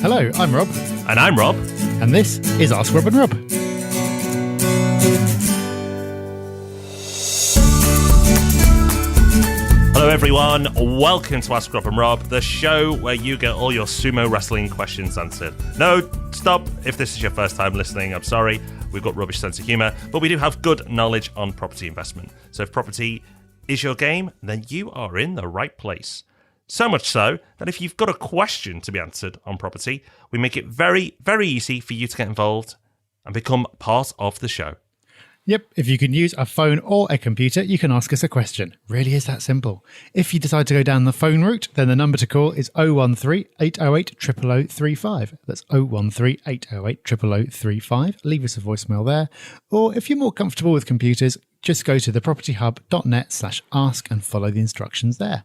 Hello, I'm Rob. And I'm Rob. And this is Ask Rob and Rob. Hello everyone, welcome to Ask Rob and Rob, the show where you get all your sumo wrestling questions answered. No, stop, if this is your first time listening, I'm sorry, we've got rubbish sense of humour, but we do have good knowledge on property investment. So if property is your game, then you are in the right place. So much so that if you've got a question to be answered on property, we make it very, very easy for you to get involved and become part of the show. Yep, if you can use a phone or a computer, you can ask us a question. Really is that simple. If you decide to go down the phone route, then the number to call is 013 808 00035. That's 013 808 00035. Leave us a voicemail there. Or if you're more comfortable with computers, just go to thepropertyhub.net/ask and follow the instructions there.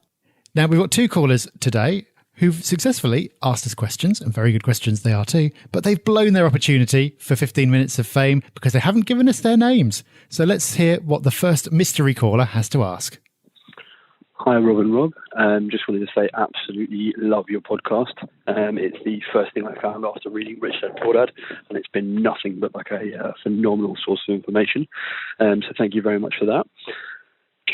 Now, we've got two callers today who've successfully asked us questions, and very good questions they are too, but they've blown their opportunity for 15 minutes of fame because they haven't given us their names. So let's hear what the first mystery caller has to ask. Hi, Rob and Rob. Just wanted to say absolutely love your podcast. It's the first thing I found after reading Rich Dad Poor Dad, and it's been nothing but like a phenomenal source of information. So thank you very much for that.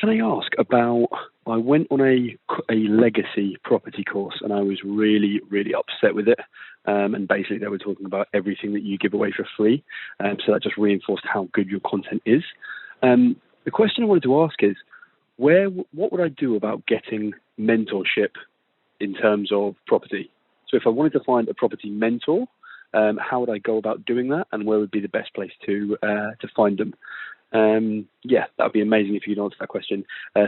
Can I ask about, I went on a legacy property course and I was really, really upset with it. And basically they were talking about everything that you give away for free. So that just reinforced how good your content is. The question I wanted to ask is, what would I do about getting mentorship in terms of property? So if I wanted to find a property mentor, how would I go about doing that? And where would be the best place to find them? That would be amazing if you could answer that question.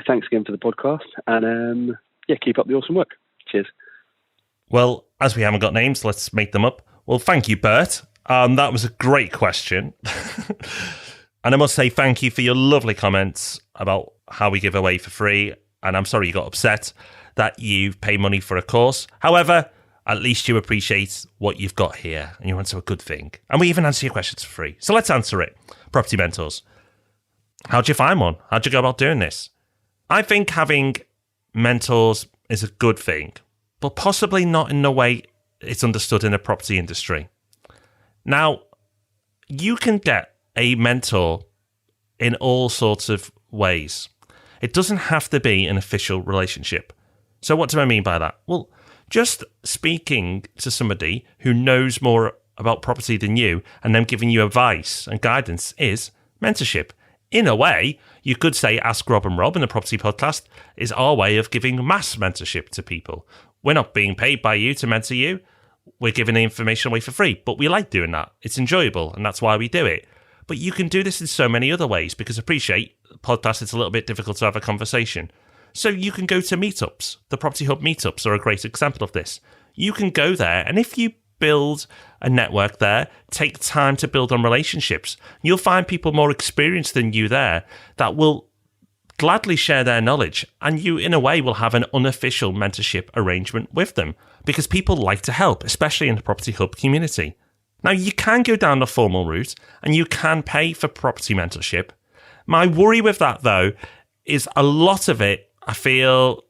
Thanks again for the podcast, and keep up the awesome work. Cheers. Well, as we haven't got names, let's make them up. Well, thank you, Bert. That was a great question. And I must say thank you for your lovely comments about how we give away for free. And I'm sorry you got upset that you pay money for a course. However, at least you appreciate what you've got here and you answer a good thing. And we even answer your questions for free. So let's answer it. Property mentors. How'd you find one? How'd you go about doing this? I think having mentors is a good thing, but possibly not in the way it's understood in the property industry. Now, you can get a mentor in all sorts of ways. It doesn't have to be an official relationship. So what do I mean by that? Well, just speaking to somebody who knows more about property than you and them giving you advice and guidance is mentorship. In a way, you could say Ask Rob and Rob in the Property Podcast is our way of giving mass mentorship to people. We're not being paid by you to mentor you. We're giving the information away for free, but we like doing that. It's enjoyable, and that's why we do it. But you can do this in so many other ways, because appreciate, podcast, it's a little bit difficult to have a conversation. So you can go to meetups. The Property Hub meetups are a great example of this. You can go there, and if you build a network there, take time to build on relationships, you'll find people more experienced than you there that will gladly share their knowledge, and you in a way will have an unofficial mentorship arrangement with them because people like to help, especially in the Property Hub community. Now, you can go down the formal route and you can pay for property mentorship. My worry with that, though, is a lot of it, I feel,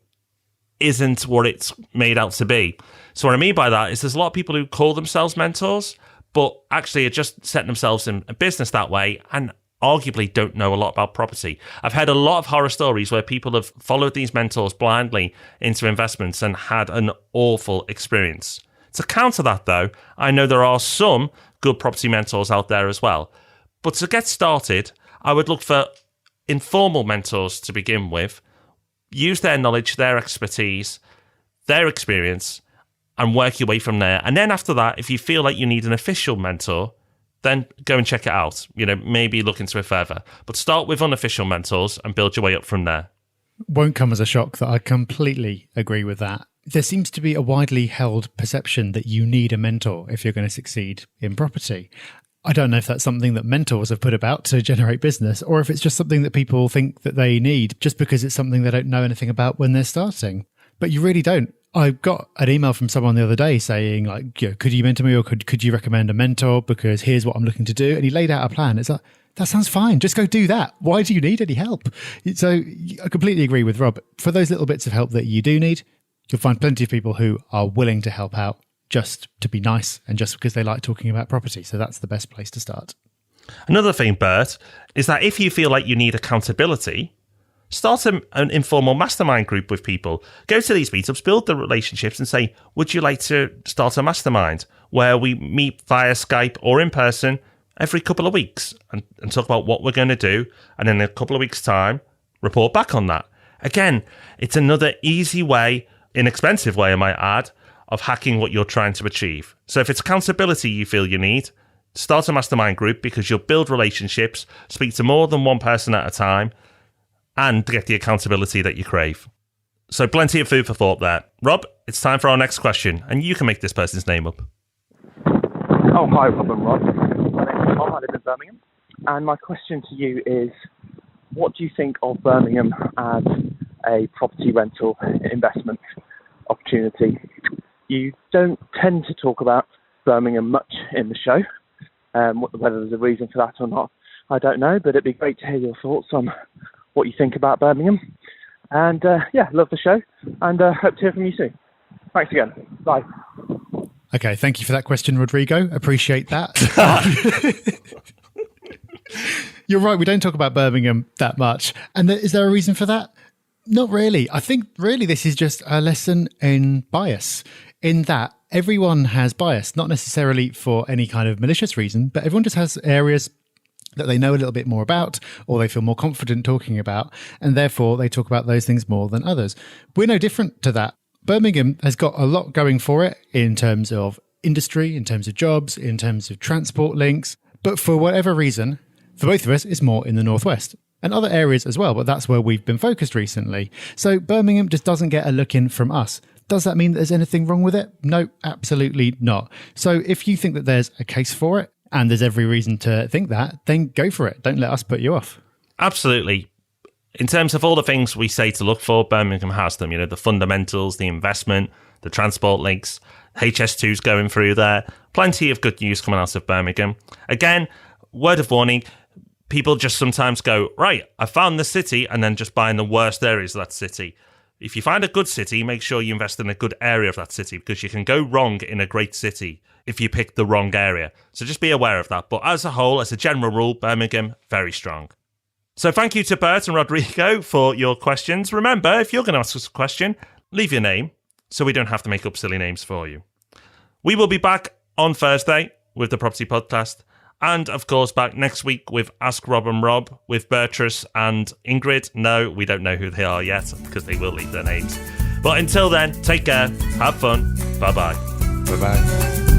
isn't what it's made out to be. So what I mean by that is there's a lot of people who call themselves mentors, but actually are just setting themselves in a business that way and arguably don't know a lot about property. I've heard a lot of horror stories where people have followed these mentors blindly into investments and had an awful experience. To counter that, though, I know there are some good property mentors out there as well. But to get started, I would look for informal mentors to begin with, use their knowledge, their expertise, their experience, and work your way from there. And then after that, if you feel like you need an official mentor, then go and check it out. Maybe look into it further. But start with unofficial mentors and build your way up from there. Won't come as a shock that I completely agree with that. There seems to be a widely held perception that you need a mentor if you're going to succeed in property. I don't know if that's something that mentors have put about to generate business, or if it's just something that people think that they need just because it's something they don't know anything about when they're starting. But you really don't. I got an email from someone the other day saying, like, could you mentor me, or could you recommend a mentor, because here's what I'm looking to do. And he laid out a plan. It's like, that sounds fine. Just go do that. Why do you need any help? So I completely agree with Rob. For those little bits of help that you do need, you'll find plenty of people who are willing to help out. just to be nice and just because they like talking about property. So that's the best place to start. Another thing, Bert, is that if you feel like you need accountability, start an informal mastermind group with people. Go to these meetups, build the relationships and say, would you like to start a mastermind where we meet via Skype or in person every couple of weeks and talk about what we're going to do, and in a couple of weeks' time, report back on that. Again, it's another easy way, inexpensive way, I might add, of hacking what you're trying to achieve. So if it's accountability you feel you need, start a mastermind group because you'll build relationships, speak to more than one person at a time, and get the accountability that you crave. So plenty of food for thought there. Rob, it's time for our next question, and you can make this person's name up. Oh, hi, Rob and Rob. My name is Tom. I live in Birmingham. And my question to you is, what do you think of Birmingham as a property rental investment opportunity? You don't tend to talk about Birmingham much in the show. Whether there's a reason for that or not, I don't know, but it'd be great to hear your thoughts on what you think about Birmingham. And love the show, and hope to hear from you soon. Thanks again. Bye. Okay, thank you for that question, Rodrigo. Appreciate that. You're right, we don't talk about Birmingham that much. And is there a reason for that? Not really. I think really this is just a lesson in bias, in that everyone has bias, not necessarily for any kind of malicious reason, but everyone just has areas that they know a little bit more about, or they feel more confident talking about, and therefore they talk about those things more than others. We're no different to that. Birmingham has got a lot going for it in terms of industry, in terms of jobs, in terms of transport links. But for whatever reason, for both of us, it's more in the northwest. And other areas as well, but that's where we've been focused recently. So Birmingham just doesn't get a look in from us. Does that mean that there's anything wrong with it? No, absolutely not. So if you think that there's a case for it, and there's every reason to think that, then go for it. Don't let us put you off. Absolutely. In terms of all the things we say to look for, Birmingham has them. You know, the fundamentals, the investment, the transport links, HS2's going through there. Plenty of good news coming out of Birmingham. Again, word of warning, people just sometimes go, right, I found the city, and then just buy in the worst areas of that city. If you find a good city, make sure you invest in a good area of that city, because you can go wrong in a great city if you pick the wrong area. So just be aware of that. But as a whole, as a general rule, Birmingham, very strong. So thank you to Bert and Rodrigo for your questions. Remember, if you're going to ask us a question, leave your name so we don't have to make up silly names for you. We will be back on Thursday with the Property Podcast. And, of course, back next week with Ask Rob and Rob with Bertrus and Ingrid. No, we don't know who they are yet because they will leave their names. But until then, take care, have fun, bye-bye. Bye-bye.